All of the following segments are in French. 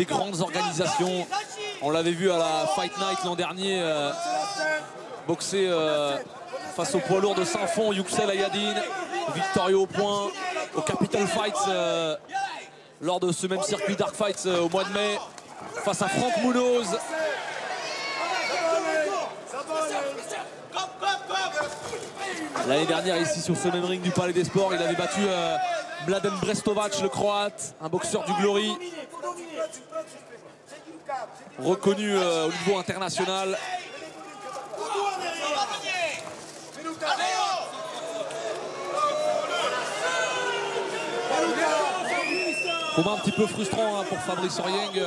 des grandes organisations. On l'avait vu à la Fight Night l'an dernier, boxer face au poids lourd de Saint-Fond, Yüksel Ayadin, victorieux au point au Capital Fights lors de ce même circuit Dark Fights au mois de mai, face à Frank Munoz. L'année dernière, ici sur ce même ring du Palais des Sports, il avait battu Mladen Brestovac, le Croate, un boxeur du Glory, reconnu au niveau international. Combat un petit peu frustrant hein, pour Fabrice Ourrieng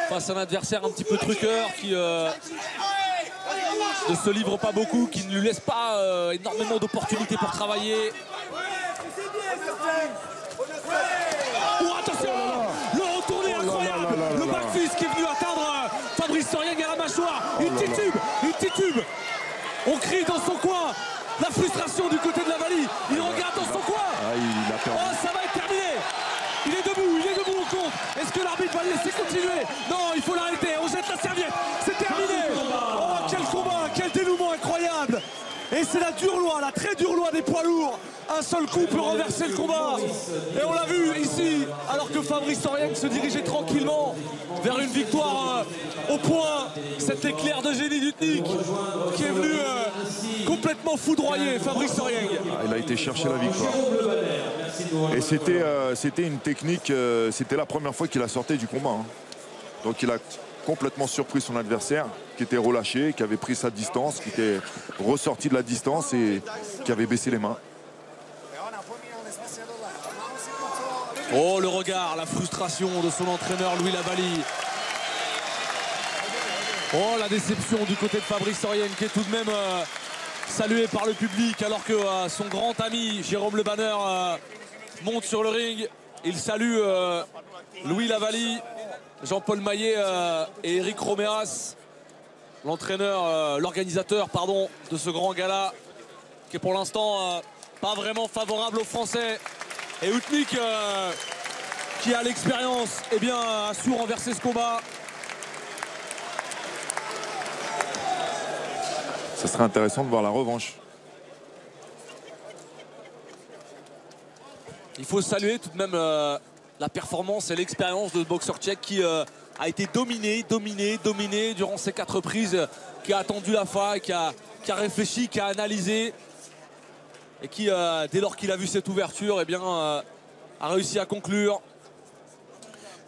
face à un adversaire un petit peu truqueur qui ne se livre pas beaucoup, qui ne lui laisse pas énormément d'opportunités pour travailler. Oh, attention, le retourné incroyable, le backfist qui est venu atteindre Fabrice Ourrieng à la mâchoire. Une titube. On crie dans son coin. La frustration du côté de la Vallie. Il regarde dans son coin. Oh, ça va être terminé. Il est debout au compte. Est-ce que l'arbitre va le laisser continuer? Non, il faut l'arrêter. On jette la serviette. C'est terminé. Oh, quel combat, quel dénouement incroyable. Et c'est la dure loi, la très dure loi des poids lourds. Un seul coup peut renverser le combat. Et on l'a vu ici, alors que Fabrice Ourrieng se dirigeait tranquillement vers une victoire au point. Cet éclair de génie d'Utnik qui est venu complètement foudroyer Fabrice Ourrieng. Il a été chercher la victoire. Et c'était une technique, c'était la première fois qu'il a sorti du combat. Hein. Donc il a complètement surpris son adversaire, qui était relâché, qui avait pris sa distance, qui était ressorti de la distance et qui avait baissé les mains. Oh, le regard, la frustration de son entraîneur Louis Lavallie. Oh, la déception du côté de Fabrice Ourrieng qui est tout de même salué par le public alors que son grand ami Jérôme Le Banner monte sur le ring. Il salue Louis Lavallie, Jean-Paul Maillet et Eric Romeras, l'entraîneur, l'organisateur pardon, de ce grand gala qui est pour l'instant pas vraiment favorable aux Français. Et Utnik qui a l'expérience eh bien, a su renverser ce combat. Ça serait intéressant de voir la revanche. Il faut saluer tout de même la performance et l'expérience de ce boxeur tchèque qui a été dominé durant ces 4 reprises, qui a attendu la faille, qui a réfléchi, qui a analysé et qui, dès lors qu'il a vu cette ouverture, eh bien, a réussi à conclure.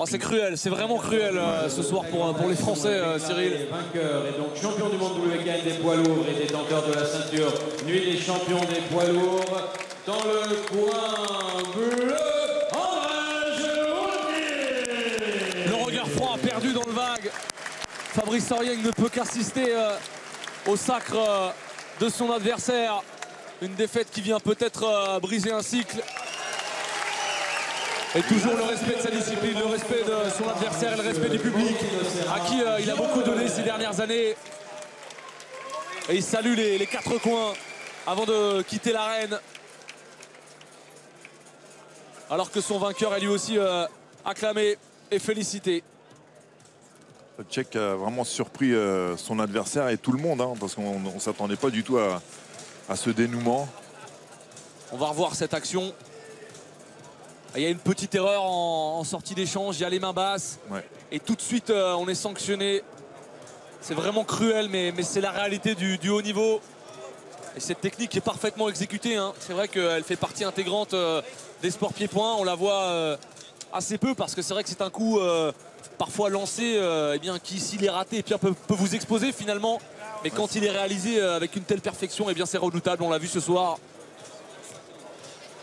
Oh, c'est cruel, c'est vraiment cruel ce soir pour les Français, Cyril. Vainqueur et donc champion du monde WKN des poids lourds et détenteur de la ceinture nuit des champions des poids lourds. Dans le coin bleu, le regard froid perdu dans le vague. Fabrice Ourrieng ne peut qu'assister au sacre de son adversaire. Une défaite qui vient peut-être briser un cycle. Et toujours le respect de sa discipline, le respect de son adversaire et le respect du public à qui il a beaucoup donné ces dernières années. Et il salue les 4 coins avant de quitter l'arène. Alors que son vainqueur est lui aussi acclamé et félicité. Le Tchèque a vraiment surpris son adversaire et tout le monde, hein, parce qu'on ne s'attendait pas du tout à ce dénouement. On va revoir cette action. Il y a une petite erreur en sortie d'échange, il y a les mains basses. Ouais. Et tout de suite, on est sanctionné. C'est vraiment cruel, mais c'est la réalité du haut niveau. Et cette technique est parfaitement exécutée. Hein. C'est vrai qu'elle fait partie intégrante des sports pieds-points. On la voit assez peu parce que c'est vrai que c'est un coup parfois lancé eh bien, qui, s'il est raté, peut vous exposer finalement. Mais quand il est réalisé avec une telle perfection, eh bien, c'est redoutable. On l'a vu ce soir.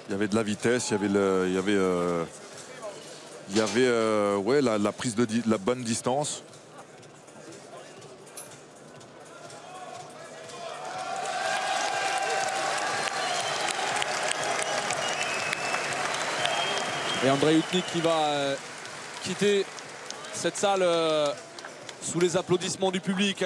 Il y avait de la vitesse, il y avait ouais, la prise de la bonne distance. Et Andrei Utnik qui va quitter cette salle sous les applaudissements du public. Alors